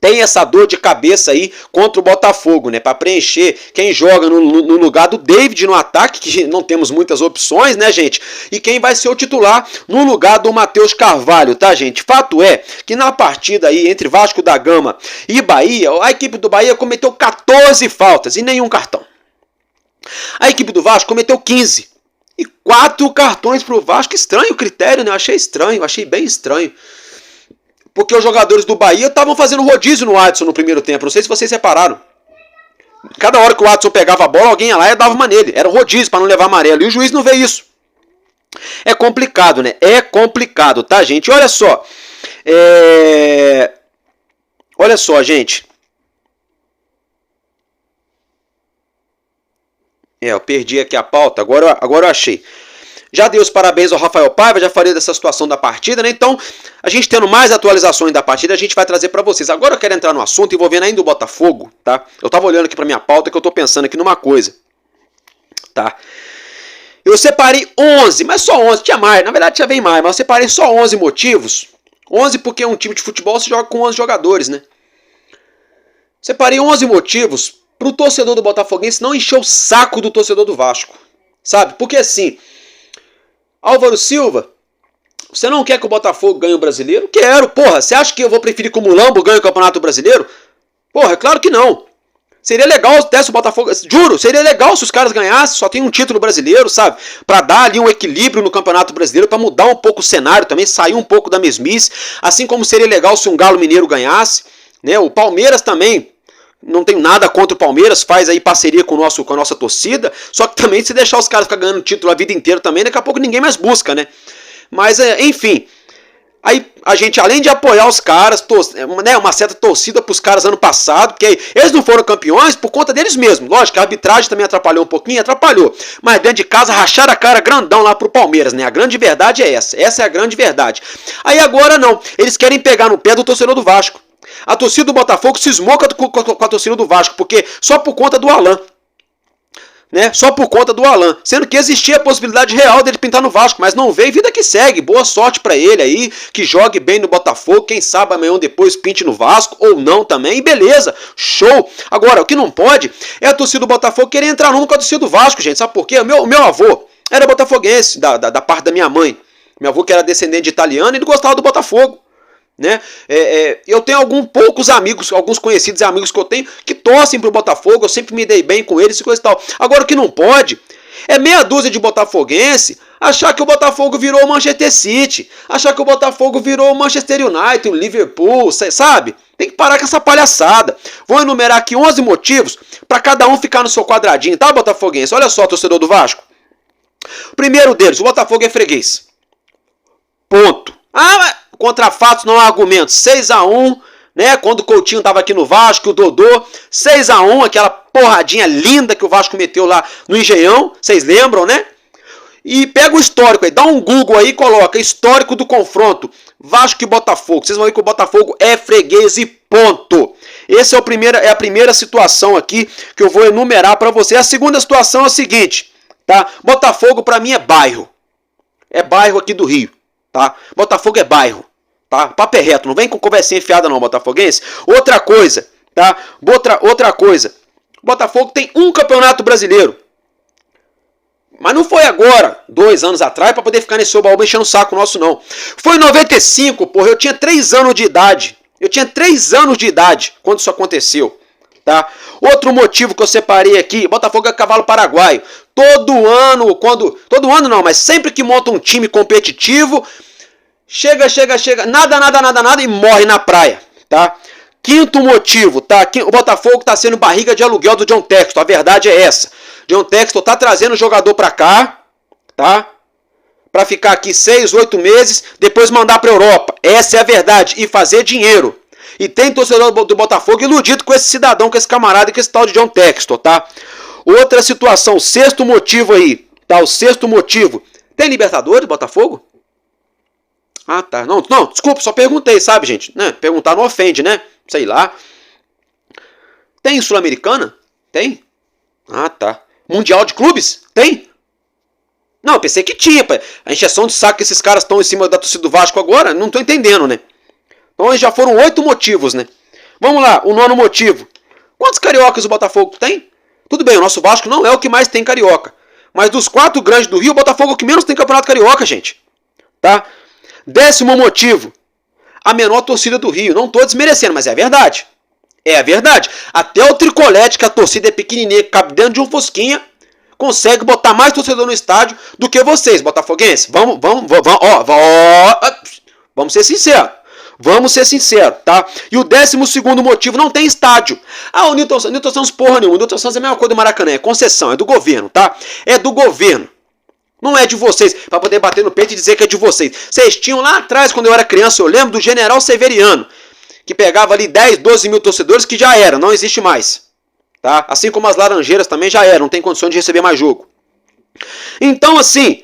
tem essa dor de cabeça aí contra o Botafogo, né? Para preencher quem joga no lugar do David no ataque, que não temos muitas opções, né, gente? E quem vai ser o titular no lugar do Matheus Carvalho, tá, gente? Fato é que na partida aí entre Vasco da Gama e Bahia, a equipe do Bahia cometeu 14 faltas e nenhum cartão. A equipe do Vasco cometeu 15 e 4 cartões pro Vasco. Estranho o critério, né? Eu achei estranho, achei bem estranho. Porque os jogadores do Bahia estavam fazendo rodízio no Adson no primeiro tempo. Não sei se vocês separaram. Cada hora que o Adson pegava a bola, alguém ia lá e dava uma nele. Era um rodízio para não levar amarelo. E o juiz não vê isso. É complicado, né? É complicado, tá, gente? Olha só. Olha só, gente. Eu perdi aqui a pauta. Agora eu achei. Já dei os parabéns ao Rafael Paiva, já falei dessa situação da partida, né? Então, a gente tendo mais atualizações da partida, a gente vai trazer para vocês. Agora eu quero entrar no assunto envolvendo ainda o Botafogo, tá? Eu tava olhando aqui pra minha pauta que eu tô pensando aqui numa coisa, tá? Eu separei 11, mas só 11, tinha mais, na verdade tinha bem mais, mas eu separei só 11 motivos. 11 porque um time de futebol se joga com 11 jogadores, né? Separei 11 motivos pro torcedor do Botafoguense não encher o saco do torcedor do Vasco, sabe? Porque assim... Álvaro Silva, você não quer que o Botafogo ganhe o Brasileiro? Quero, porra. Você acha que eu vou preferir que o Mulambo ganhe o Campeonato Brasileiro? Porra, claro que não. Seria legal se o Botafogo... Juro, seria legal se os caras ganhassem, só tem um título brasileiro, sabe? Pra dar ali um equilíbrio no Campeonato Brasileiro, pra mudar um pouco o cenário também, sair um pouco da mesmice. Assim como seria legal se um Galo Mineiro ganhasse, né? O Palmeiras também... Não tenho nada contra o Palmeiras, faz aí parceria com a nossa torcida, só que também se deixar os caras ficar ganhando título a vida inteira também, daqui a pouco ninguém mais busca, né? Mas, enfim, aí a gente, além de apoiar os caras, né, uma certa torcida pros caras ano passado, porque eles não foram campeões por conta deles mesmos, lógico, a arbitragem também atrapalhou um pouquinho, atrapalhou, mas dentro de casa racharam a cara grandão lá pro Palmeiras, né? A grande verdade é essa é a grande verdade. Aí agora não, eles querem pegar no pé do torcedor do Vasco. A torcida do Botafogo cismou com a torcida do Vasco, porque só por conta do Alan, né? Só por conta do Alan, sendo que existia a possibilidade real dele pintar no Vasco, mas não veio, vida que segue, boa sorte pra ele aí, que jogue bem no Botafogo, quem sabe amanhã ou depois pinte no Vasco, ou não também, beleza, show. Agora, o que não pode é a torcida do Botafogo querer entrar numa com a torcida do Vasco, gente, sabe por quê? O meu avô era botafoguense, da parte da minha mãe, meu avô que era descendente de italiano, ele gostava do Botafogo. Né? Eu tenho poucos amigos, alguns conhecidos e amigos que eu tenho que torcem pro Botafogo, eu sempre me dei bem com eles e coisa e tal. Agora o que não pode é meia dúzia de botafoguense achar que o Botafogo virou o Manchester City, achar que o Botafogo virou o Manchester United, o Liverpool, sabe? Tem que parar com essa palhaçada. Vou enumerar aqui 11 motivos para cada um ficar no seu quadradinho, tá, botafoguense? Olha só, torcedor do Vasco. Primeiro deles, o Botafogo é freguês. Ponto. Mas contra fatos não há argumentos. 6-1, né? Quando o Coutinho tava aqui no Vasco, o Dodô, 6-1, aquela porradinha linda que o Vasco meteu lá no Engenhão, vocês lembram, né? E pega o histórico aí, dá um Google aí e coloca histórico do confronto Vasco e Botafogo. Vocês vão ver que o Botafogo é freguês e ponto. Essa é a primeira situação aqui que eu vou enumerar para você. A segunda situação é a seguinte, tá? Botafogo para mim é bairro. É bairro aqui do Rio, tá? Botafogo é bairro. Tá? Papo é reto, não vem com conversinha enfiada não, botafoguense. Outra coisa, tá? Outra coisa. O Botafogo tem um campeonato brasileiro. Mas não foi agora, 2 anos atrás, para poder ficar nesse oba-oba enchendo o saco nosso, não. Foi em 95, porra, eu tinha 3 anos de idade. Eu tinha 3 anos de idade quando isso aconteceu, tá? Outro motivo que eu separei aqui, Botafogo é cavalo paraguaio. Todo ano não, mas sempre que monta um time competitivo... Chega, nada e morre na praia, tá? Quinto motivo, tá? O Botafogo tá sendo barriga de aluguel do John Textor, a verdade é essa. John Textor tá trazendo o jogador pra cá, tá? para ficar aqui 6, 8 meses, depois mandar para a Europa. Essa é a verdade. E fazer dinheiro. E tem torcedor do Botafogo iludido com esse cidadão, com esse camarada, com esse tal de John Textor, tá? Outra situação, o sexto motivo aí, tá? O sexto motivo. Tem Libertadores, Botafogo? Ah, tá. Não, desculpa, só perguntei, sabe, gente? Né? Perguntar não ofende, né? Sei lá. Tem Sul-Americana? Tem? Ah, tá. Mundial de Clubes? Tem? Não, eu pensei que tinha. A encheção de saco que esses caras estão em cima da torcida do Vasco agora, não tô entendendo, né? Então já foram 8 motivos, né? Vamos lá, o 9º motivo. Quantos cariocas o Botafogo tem? Tudo bem, o nosso Vasco não é o que mais tem carioca. Mas dos 4 grandes do Rio, o Botafogo é o que menos tem campeonato carioca, gente. Tá? 10º motivo. A menor torcida do Rio. Não estou desmerecendo, mas é a verdade. É a verdade. Até o Tricolete, que a torcida é pequenininha, que cabe dentro de um fosquinha, consegue botar mais torcedor no estádio do que vocês, botafoguenses. Vamos ser sinceros. Vamos ser sinceros, tá? E o 12º motivo, não tem estádio. Ah, o Newton Santos porra nenhuma. O Newton Santos é a mesma coisa do Maracanã, é concessão, é do governo, tá? É do governo. Não é de vocês, pra poder bater no peito e dizer que é de vocês. Vocês tinham lá atrás, quando eu era criança, eu lembro do General Severiano, que pegava ali 10, 12 mil torcedores, que já era, não existe mais. Tá? Assim como as Laranjeiras também já era, não tem condição de receber mais jogo. Então, assim,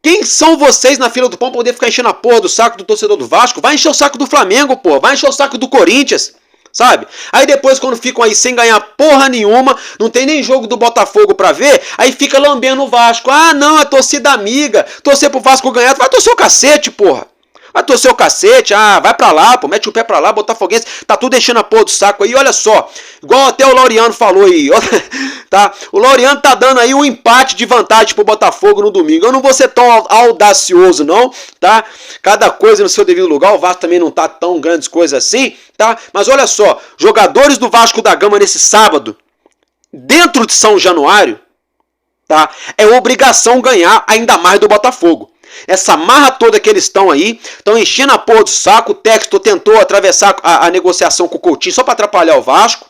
quem são vocês na fila do pão pra poder ficar enchendo a porra do saco do torcedor do Vasco? Vai encher o saco do Flamengo, porra. Vai encher o saco do Corinthians, sabe? Aí depois, quando ficam aí sem ganhar porra nenhuma, não tem nem jogo do Botafogo pra ver, aí fica lambendo o Vasco. Ah, não, é torcida amiga. Torcer pro Vasco ganhar, vai torcer o cacete, porra. Vai torcer o cacete, vai pra lá, pô, mete o pé pra lá, Botafoguense, tá tudo enchendo a porra do saco aí, olha só, igual até o Laureano falou aí, tá? O Laureano tá dando aí um empate de vantagem pro Botafogo no domingo. Eu não vou ser tão audacioso não, tá? Cada coisa no seu devido lugar, o Vasco também não tá tão grandes coisas assim, tá? Mas olha só, jogadores do Vasco da Gama nesse sábado, dentro de São Januário, tá? É obrigação ganhar ainda mais do Botafogo. Essa marra toda que eles estão aí, estão enchendo a porra do saco. O Textor tentou atravessar a negociação com o Coutinho só para atrapalhar o Vasco,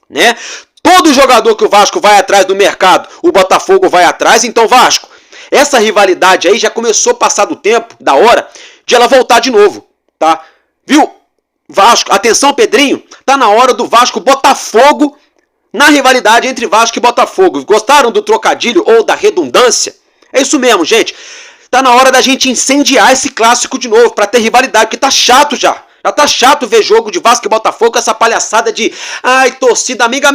né? Todo jogador que o Vasco vai atrás do mercado, o Botafogo vai atrás. Então, Vasco, essa rivalidade aí já começou a passar do tempo, da hora, de ela voltar de novo, tá? Viu? Vasco, atenção Pedrinho, tá na hora do Vasco Botafogo na rivalidade entre Vasco e Botafogo. Gostaram do trocadilho ou da redundância? É isso mesmo, gente. Tá na hora da gente incendiar esse clássico de novo, pra ter rivalidade, porque tá chato já. Já tá chato ver jogo de Vasco e Botafogo com essa palhaçada de ai, torcida amiga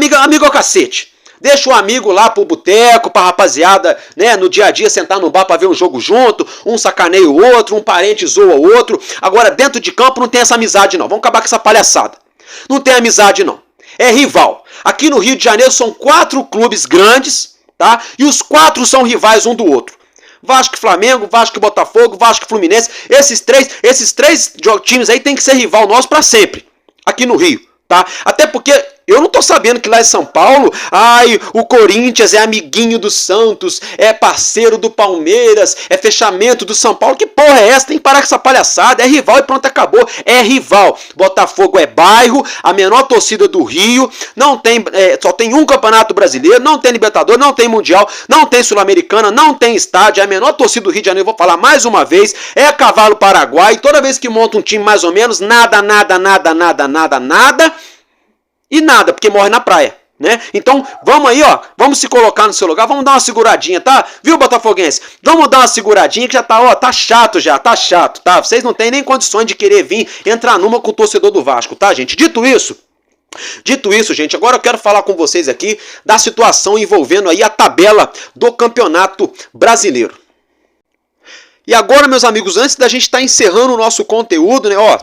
ao cacete. Deixa o amigo lá pro boteco, pra rapaziada, né, no dia a dia sentar no bar pra ver um jogo junto, um sacaneia o outro, um parente zoa o outro. Agora dentro de campo não tem essa amizade não, vamos acabar com essa palhaçada. Não tem amizade não, é rival. Aqui no Rio de Janeiro são 4 clubes grandes, tá? E os 4 são rivais um do outro. Vasco e Flamengo, Vasco e Botafogo, Vasco e Fluminense, esses três times aí tem que ser rival nosso pra sempre, aqui no Rio, tá? Até porque eu não tô sabendo que lá em São Paulo, ai, o Corinthians é amiguinho do Santos, é parceiro do Palmeiras, é fechamento do São Paulo. Que porra é essa? Tem que parar com essa palhaçada. É rival e pronto, acabou. É rival. Botafogo é bairro, a menor torcida do Rio, não tem, só tem um campeonato brasileiro, não tem Libertadores, não tem Mundial, não tem Sul-Americana, não tem estádio, é a menor torcida do Rio de Janeiro, vou falar mais uma vez, é Cavalo Paraguai. Toda vez que monta um time mais ou menos, nada, e nada, porque morre na praia, né? Então, vamos aí, ó, vamos se colocar no seu lugar, vamos dar uma seguradinha, tá? Viu, botafoguense? Vamos dar uma seguradinha que já tá, ó, tá chato, tá? Vocês não têm nem condições de querer vir entrar numa com o torcedor do Vasco, tá, gente? Dito isso, gente, agora eu quero falar com vocês aqui da situação envolvendo aí a tabela do Campeonato Brasileiro. E agora, meus amigos, antes da gente estar encerrando o nosso conteúdo, né, ó,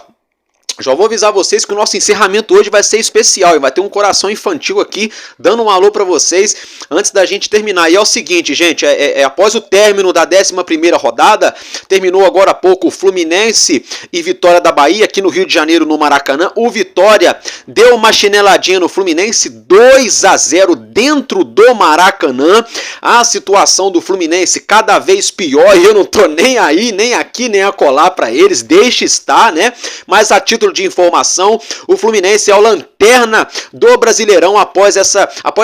já vou avisar vocês que o nosso encerramento hoje vai ser especial e vai ter um coração infantil aqui dando um alô para vocês antes da gente terminar. E é o seguinte, gente, após o término da 11ª rodada, terminou agora há pouco o Fluminense e Vitória da Bahia aqui no Rio de Janeiro, no Maracanã. O Vitória deu uma chineladinha no Fluminense, 2-0 dentro do Maracanã. A situação do Fluminense cada vez pior e eu não tô nem aí, nem aqui, nem acolá para eles, deixa estar, né? Mas a título título de informação, o Fluminense é o lanterna do Brasileirão após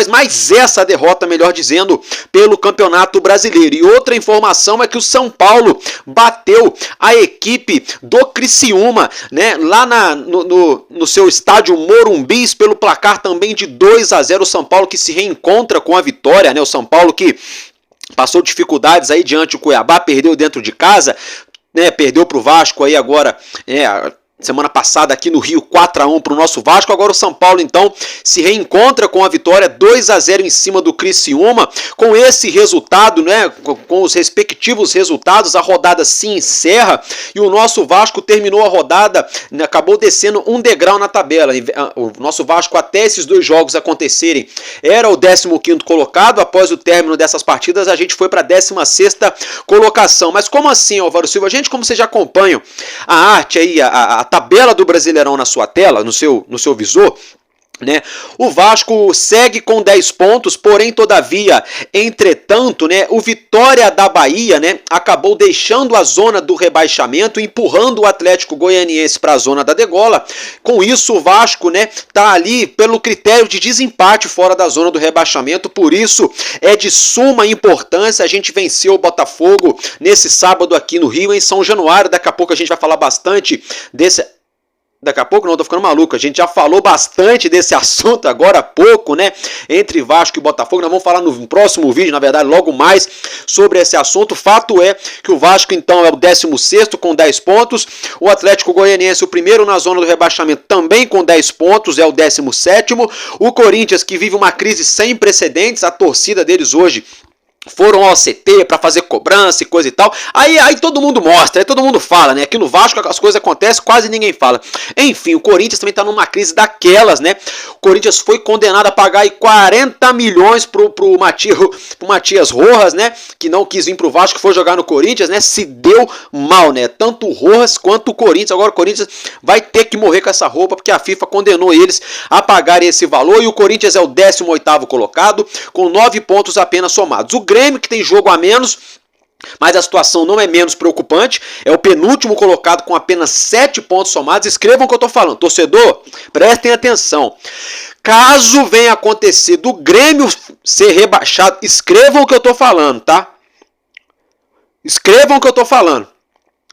mais essa derrota, melhor dizendo, pelo Campeonato Brasileiro. E outra informação é que o São Paulo bateu a equipe do Criciúma, né, lá no seu estádio Morumbi, pelo placar também de 2-0. O São Paulo que se reencontra com a vitória, né? O São Paulo que passou dificuldades aí diante do Cuiabá, perdeu dentro de casa, né? Perdeu para o Vasco aí agora, semana passada aqui no Rio, 4-1 para o nosso Vasco. Agora o São Paulo então se reencontra com a vitória 2-0 em cima do Criciúma. Com esse resultado, né, com os respectivos resultados, a rodada se encerra e o nosso Vasco terminou a rodada, né, acabou descendo um degrau na tabela. O nosso Vasco, até esses dois jogos acontecerem, era o 15º colocado. Após o término dessas partidas, a gente foi para a 16ª colocação. Mas como assim, Álvaro Silva? Gente, como vocês já acompanham a arte aí, a tabela do Brasileirão na sua tela, no seu visor, né? O Vasco segue com 10 pontos, porém, todavia, entretanto, né, o Vitória da Bahia, né, acabou deixando a zona do rebaixamento, empurrando o Atlético Goianiense para a zona da degola. Com isso, o Vasco, né, tá ali pelo critério de desempate fora da zona do rebaixamento. Por isso, é de suma importância a gente vencer o Botafogo nesse sábado aqui no Rio, em São Januário. Daqui a pouco a gente vai falar bastante desse... Daqui a pouco não, tô ficando maluco, a gente já falou bastante desse assunto agora há pouco, né, entre Vasco e Botafogo. Nós vamos falar no próximo vídeo, na verdade, logo mais sobre esse assunto. O fato é que o Vasco então é o 16º com 10 pontos, o Atlético Goianiense o primeiro na zona do rebaixamento também com 10 pontos, é o 17º, o Corinthians que vive uma crise sem precedentes, a torcida deles hoje foram ao CT para fazer cobrança e coisa e tal. Aí todo mundo mostra, aí todo mundo fala, né? Aqui no Vasco as coisas acontecem, quase ninguém fala. Enfim, o Corinthians também tá numa crise daquelas, né? O Corinthians foi condenado a pagar aí 40 milhões pro Matias Rojas, né? Que não quis vir pro Vasco, que foi jogar no Corinthians, né? Se deu mal, né? Tanto o Rojas quanto o Corinthians. Agora o Corinthians vai ter que morrer com essa roupa, porque a FIFA condenou eles a pagar esse valor. E o Corinthians é o 18º colocado, com 9 pontos apenas somados. O Grêmio, que tem jogo a menos, mas a situação não é menos preocupante, é o penúltimo colocado com apenas 7 pontos somados. Escrevam o que eu estou falando. Torcedor, prestem atenção. Caso venha acontecer do Grêmio ser rebaixado, escrevam o que eu estou falando, tá? Escrevam o que eu estou falando.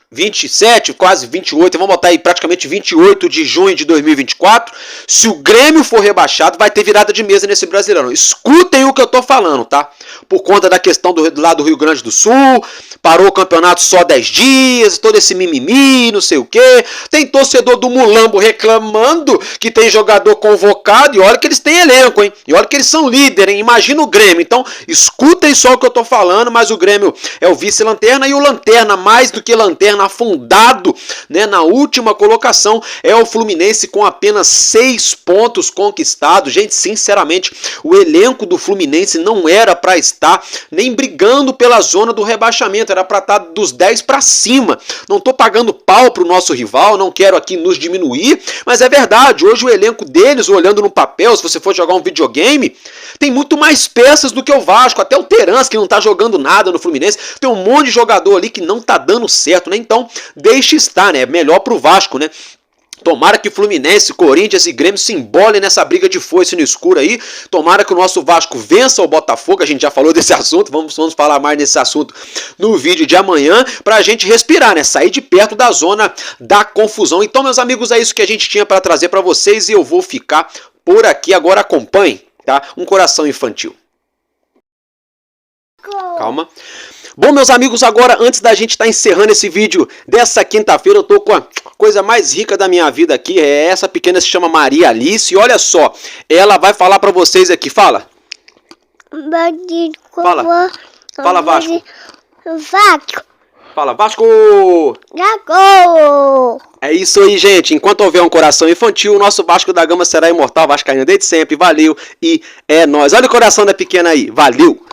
27, quase 28, vamos botar aí praticamente 28 de junho de 2024, se o Grêmio for rebaixado, vai ter virada de mesa nesse Brasileirão. Escutem o que eu tô falando, tá? Por conta da questão do lado do Rio Grande do Sul, parou o campeonato só 10 dias, todo esse mimimi, não sei o que. Tem torcedor do Mulambo reclamando que tem jogador convocado, e olha que eles têm elenco, hein? E olha que eles são líderes, hein? Imagina o Grêmio. Então, escutem só o que eu tô falando, mas o Grêmio é o vice-lanterna, e o lanterna, mais do que lanterna, afundado, né, na última colocação, é o Fluminense com apenas 6 pontos conquistados. Gente, sinceramente, o elenco do Fluminense não era para estar nem brigando pela zona do rebaixamento, era para estar dos 10 para cima. Não tô pagando pau pro nosso rival, não quero aqui nos diminuir, mas é verdade, hoje o elenco deles, olhando no papel, se você for jogar um videogame, tem muito mais peças do que o Vasco. Até o Terans, que não tá jogando nada no Fluminense, tem um monte de jogador ali que não tá dando certo, né? Então, deixe estar, né? Melhor pro Vasco, né? Tomara que Fluminense, Corinthians e Grêmio se embolem nessa briga de foice no escuro aí. Tomara que o nosso Vasco vença o Botafogo. A gente já falou desse assunto, vamos falar mais nesse assunto no vídeo de amanhã, pra gente respirar, né? Sair de perto da zona da confusão. Então, meus amigos, é isso que a gente tinha para trazer para vocês e eu vou ficar por aqui. Agora acompanhem, tá? Um coração infantil. Calma. Bom, meus amigos, agora, antes da gente estar encerrando esse vídeo dessa quinta-feira, eu tô com a coisa mais rica da minha vida aqui. Essa pequena se chama Maria Alice. E olha só, ela vai falar pra vocês aqui. Fala. Fala. Fala, Vasco. Vasco. Fala, Vasco. Gol. É isso aí, gente. Enquanto houver um coração infantil, o nosso Vasco da Gama será imortal. Vascaíno desde sempre. Valeu e é nóis. Olha o coração da pequena aí. Valeu.